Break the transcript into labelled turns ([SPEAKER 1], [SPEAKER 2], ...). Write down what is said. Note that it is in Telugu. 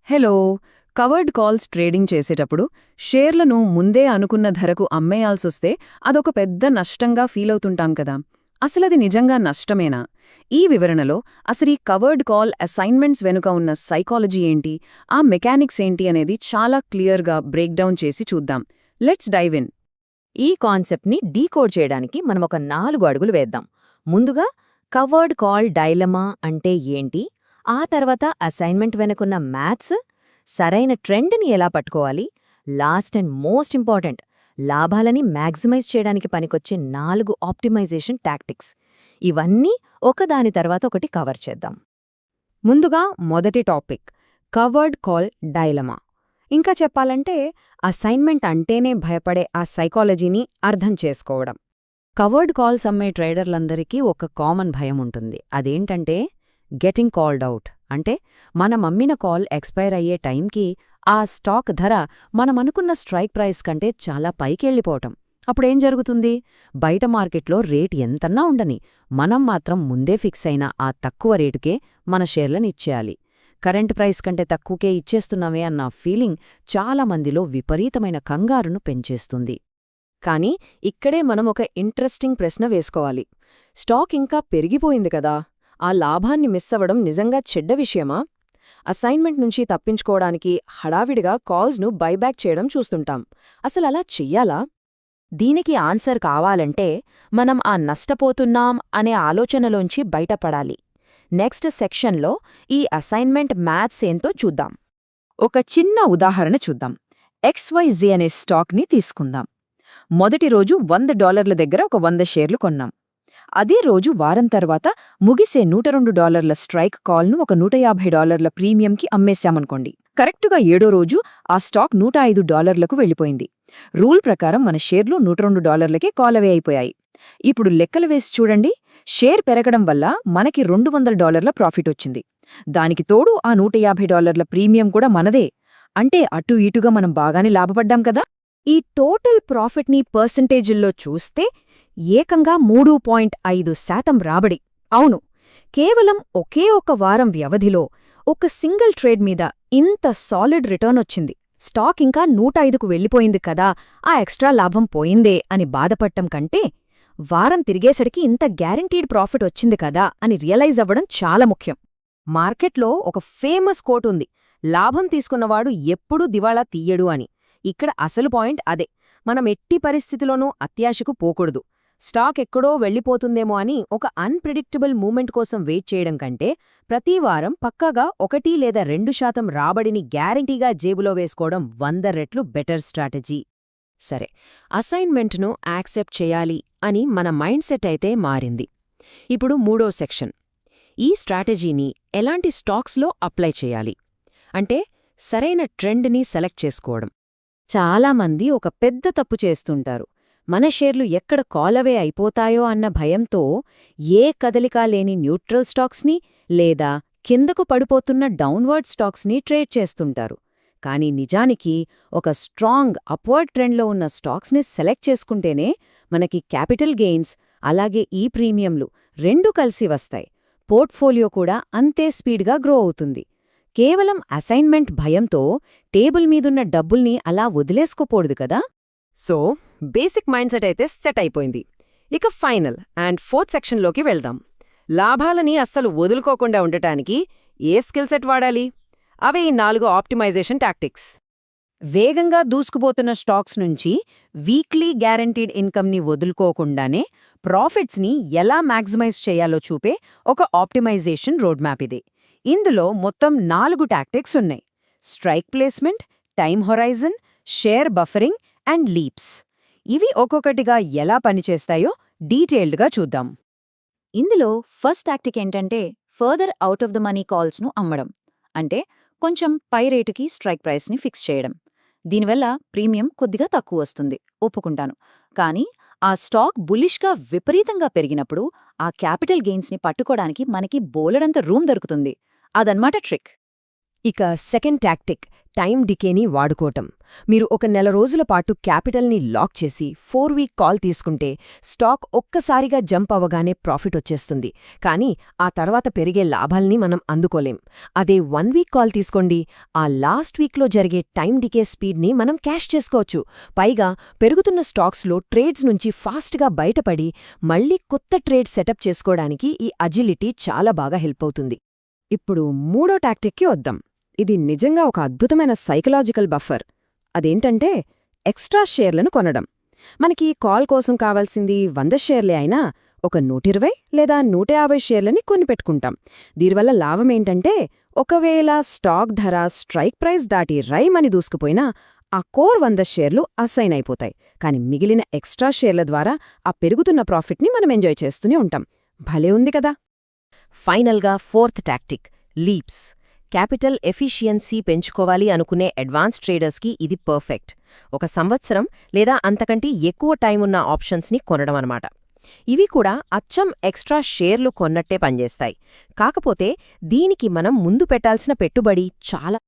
[SPEAKER 1] హలో. కవర్డ్ కాల్స్ ట్రేడింగ్ చేసేటప్పుడు షేర్లను ముందే అనుకున్న ధరకు అమ్మేయాల్సొస్తే అదొక పెద్ద నష్టంగా ఫీలవుతుంటాం కదా. అసలది నిజంగా నష్టమేనా? ఈ వివరణలో అసలీ కవర్డ్ కాల్ అసైన్మెంట్స్ వెనుక ఉన్న సైకాలజీ ఏంటి, ఆ మెకానిక్స్ ఏంటి అనేది చాలా క్లియర్గా బ్రేక్డౌన్ చేసి చూద్దాం. Let's dive in.
[SPEAKER 2] ఈ కాన్సెప్ట్ని డీకోడ్ చేయడానికి మనం ఒక 4 అడుగులు వేద్దాం. ముందుగా కవర్డ్ కాల్ డైలమా అంటే ఏంటి, ఆ తర్వాత అసైన్మెంట్ వెనుకున్న మ్యాథ్స్, సరైన ట్రెండ్ని ఎలా పట్టుకోవాలి, లాస్ట్ అండ్ మోస్ట్ ఇంపార్టెంట్ లాభాలని మ్యాక్సిమైజ్ చేయడానికి పనికొచ్చే 4 ఆప్టిమైజేషన్ టాక్టిక్స్. ఇవన్నీ ఒకదాని తర్వాత ఒకటి కవర్ చేద్దాం.
[SPEAKER 3] ముందుగా మొదటి టాపిక్ కవర్డ్ కాల్ డైలమా. ఇంకా చెప్పాలంటే అసైన్మెంట్ అంటేనే భయపడే ఆ సైకాలజీని అర్థం చేసుకోవడం. కవర్డ్ కాల్స్ అమ్మే ట్రేడర్లందరికీ ఒక కామన్ భయం ఉంటుంది. అదేంటంటే గెటింగ్ కాల్డ్ అవుట్. అంటే మనం అమ్మిన కాల్ ఎక్స్పైర్ అయ్యే టైంకి ఆ స్టాక్ ధర మనమనుకున్న స్ట్రైక్ ప్రైస్ కంటే చాలా పైకెళ్ళిపోవటం. అప్పుడేం జరుగుతుంది? బయట మార్కెట్లో రేట్ ఎంతన్నా ఉండని, మనం మాత్రం ముందే ఫిక్స్ అయిన ఆ తక్కువ రేటుకే మన షేర్లను ఇచ్చేయాలి. కరెంట్ ప్రైస్ కంటే తక్కువకే ఇచ్చేస్తున్నామే అన్న ఫీలింగ్ చాలామందిలో విపరీతమైన కంగారును పెంచేస్తుంది.
[SPEAKER 2] కానీ ఇక్కడే మనం ఒక ఇంట్రెస్టింగ్ ప్రశ్న వేసుకోవాలి. స్టాక్ ఇంకా పెరిగిపోయింది కదా, ఆ లాభాన్ని మిస్ అవ్వడం నిజంగా చెడ్డ విషయమా? అసైన్మెంట్ నుంచి తప్పించుకోవడానికి హడావిడిగా కాల్స్ను బైబ్యాక్ చేయడం చూస్తుంటాం. అసలలా చెయ్యాలా? దీనికి ఆన్సర్ కావాలంటే మనం ఆ నష్టపోతున్నాం అనే ఆలోచనలోంచి బయటపడాలి. నెక్స్ట్ సెక్షన్లో ఈ అసైన్మెంట్ మ్యాథ్స్ ఏంతో చూద్దాం.
[SPEAKER 1] ఒక చిన్న ఉదాహరణ చూద్దాం. XYZ అనే స్టాక్ని తీసుకుందాం. మొదటి రోజు $100 దగ్గర ఒక 100 షేర్లు కొన్నాం. అదే రోజు వారం తర్వాత ముగిసే $102 స్ట్రైక్ కాల్ను ఒక $150 ప్రీమియంకి అమ్మేశామనుకోండి. కరెక్టుగా 7వ రోజు ఆ స్టాక్ $105కు వెళ్ళిపోయింది. రూల్ ప్రకారం మన షేర్లు $102కే కాలవే అయిపోయాయి. ఇప్పుడు లెక్కలు వేసి చూడండి. షేర్ పెరగడం వల్ల మనకి $200 ప్రాఫిట్ వచ్చింది. దానికి తోడు ఆ $150 ప్రీమియం కూడా మనదే. అంటే అటు ఇటుగా మనం బాగానే లాభపడ్డాం కదా.
[SPEAKER 3] ఈ టోటల్ ప్రాఫిట్ని పర్సెంటేజుల్లో చూస్తే ఏకంగా 3.5% రాబడి. అవును, కేవలం ఒకే ఒక వారం వ్యవధిలో ఒక సింగిల్ ట్రేడ్ మీద ఇంత సాలిడ్ రిటర్న్ వచ్చింది. స్టాక్ ఇంకా 105కు వెళ్ళిపోయింది కదా, ఆ ఎక్స్ట్రా లాభం పోయిందే అని బాధపడటం కంటే, వారం తిరిగేసరికి ఇంత గ్యారంటీడ్ ప్రాఫిట్ వచ్చింది కదా అని రియలైజ్ అవ్వడం చాలా ముఖ్యం.
[SPEAKER 2] మార్కెట్లో ఒక ఫేమస్ కోట్ ఉంది, లాభం తీసుకున్నవాడు ఎప్పుడూ దివాళా తీయడు అని. ఇక్కడ అసలు పాయింట్ అదే. మనం ఎట్టి పరిస్థితిలోనూ అత్యాశకు పోకూడదు. స్టాక్ ఎక్కడో వెళ్ళిపోతుందేమో అని ఒక అన్ప్రిడిక్టబుల్ మూమెంట్ కోసం వెయిట్ చేయడం కంటే, ప్రతి వారం పక్కాగా 1 లేదా 2% రాబడిని గ్యారంటీగా జేబులో వేసుకోవడం 100 రెట్లు బెటర్ స్ట్రాటజీ. సరే, అసైన్మెంట్ను యాక్సెప్ట్ చేయాలి అని మన మైండ్ సెట్ అయితే మారింది. ఇప్పుడు 3వ సెక్షన్. ఈ స్ట్రాటజీని ఎలాంటి స్టాక్స్లో అప్లై చేయాలి అంటే సరైన ట్రెండ్ని సెలెక్ట్ చేసుకోవడం. చాలామంది ఒక పెద్ద తప్పు చేస్తుంటారు. మన షేర్లు ఎక్కడ కాలవే అయిపోతాయో అన్న భయంతో ఏ కదలికా లేని న్యూట్రల్ స్టాక్స్ని లేదా కిందకు పడిపోతున్న డౌన్వర్డ్ స్టాక్స్ని ట్రేడ్ చేస్తుంటారు. కానీ నిజానికి ఒక స్ట్రాంగ్ అప్వర్డ్ ట్రెండ్లో ఉన్న స్టాక్స్ని సెలెక్ట్ చేసుకుంటేనే మనకి క్యాపిటల్ గెయిన్స్ అలాగే ఈ ప్రీమియంలు రెండూ కలిసి వస్తాయి. పోర్ట్ఫోలియో కూడా అంతే స్పీడ్గా గ్రో అవుతుంది. కేవలం అసైన్మెంట్ భయంతో టేబుల్ మీదున్న డబ్బుల్ని అలా వదిలేసుకోకూడదు కదా. సో బేసిక్ మైండ్ సెట్ అయితే సెట్ అయిపోయింది. ఇక ఫైనల్ అండ్ 4th సెక్షన్లోకి వెళ్దాం. లాభాలని అస్సలు వదులుకోకుండా ఉండటానికి ఏ స్కిల్ సెట్ వాడాలి? అవే ఈ 4 ఆప్టిమైజేషన్ టాక్టిక్స్.
[SPEAKER 3] వేగంగా దూసుకుపోతున్న స్టాక్స్ నుంచి వీక్లీ గ్యారంటీడ్ ఇన్కమ్ని వదులుకోకుండానే ప్రాఫిట్స్ని ఎలా మ్యాక్సిమైజ్ చేయాలో చూపే ఒక ఆప్టిమైజేషన్ రోడ్ మ్యాప్ ఇది. ఇందులో మొత్తం 4 టాక్టిక్స్ ఉన్నాయి: strike placement, time horizon, share buffering and leaps. ఇవి ఒక్కొక్కటిగా ఎలా పనిచేస్తాయో డీటెయిల్డ్గా చూద్దాం.
[SPEAKER 4] ఇందులో ఫస్ట్ టాక్టిక్ ఏంటంటే further out of the money కాల్స్ను అమ్మడం. అంటే కొంచెం పై రేటుకి స్ట్రైక్ ప్రైస్ని ఫిక్స్ చేయడం. దీనివల్ల ప్రీమియం కొద్దిగా తక్కువ వస్తుంది, ఒప్పుకుంటాను. కానీ ఆ స్టాక్ బులిష్గా విపరీతంగా పెరిగినప్పుడు ఆ క్యాపిటల్ గెయిన్స్ని పట్టుకోవడానికి మనకి బోలెడంత రూమ్ దొరుకుతుంది. అదన్మాట ట్రిక్.
[SPEAKER 2] ఇక సెకండ్ టాక్టిక్ టైం డికేని వాడుకోవటం. మీరు ఒక నెల రోజుల పాటు క్యాపిటల్ని లాక్ చేసి 4-వీక్ కాల్ తీసుకుంటే స్టాక్ ఒక్కసారిగా జంప్ అవగానే ప్రాఫిట్ వచ్చేస్తుంది, కానీ ఆ తర్వాత పెరిగే లాభాల్ని మనం అందుకోలేం. అదే 1-వీక్ కాల్ తీసుకోండి, ఆ లాస్ట్ వీక్లో జరిగే టైం డికే స్పీడ్ని మనం క్యాష్ చేసుకోవచ్చు. పైగా పెరుగుతున్న స్టాక్స్లో ట్రేడ్స్ నుంచి ఫాస్ట్గా బయటపడి మళ్లీ కొత్త ట్రేడ్ సెటప్ చేసుకోవడానికి ఈ అజిలిటీ చాలా బాగా హెల్ప్ అవుతుంది.
[SPEAKER 3] ఇప్పుడు మూడో టాక్టిక్కి వద్దాం. ఇది నిజంగా ఒక అద్భుతమైన సైకలాజికల్ బఫర్. అదేంటంటే ఎక్స్ట్రా షేర్లను కొనడం. మనకి కాల్ కోసం కావాల్సింది 100 షేర్లే అయినా ఒక 120 లేదా 150 షేర్లని కొనిపెట్టుకుంటాం. దీనివల్ల లాభమేంటంటే ఒకవేళ స్టాక్ ధర స్ట్రైక్ ప్రైస్ దాటి రైమని దూసుకుపోయినా ఆ కోర్ 100 షేర్లు అసైన్ అయిపోతాయి. కాని మిగిలిన ఎక్స్ట్రా షేర్ల ద్వారా ఆ పెరుగుతున్న ప్రాఫిట్ని మనం ఎంజాయ్ చేస్తూనే ఉంటాం. భలే ఉంది కదా.
[SPEAKER 2] ఫైనల్గా ఫోర్త్ టాక్టిక్ లీప్స్. క్యాపిటల్ ఎఫిషియన్సీ పెంచుకోవాలి అనుకునే అడ్వాన్స్ ట్రేడర్స్కి ఇది పర్ఫెక్ట్. 1 సంవత్సరం లేదా అంతకంటే ఎక్కువ టైం ఉన్న ఆప్షన్స్ని కొనడం అన్నమాట. ఇవి కూడా అచ్చం ఎక్స్ట్రా షేర్లు కొన్నట్టే పనిచేస్తాయి. కాకపోతే దీనికి మనం ముందు పెట్టాల్సిన పెట్టుబడి చాలా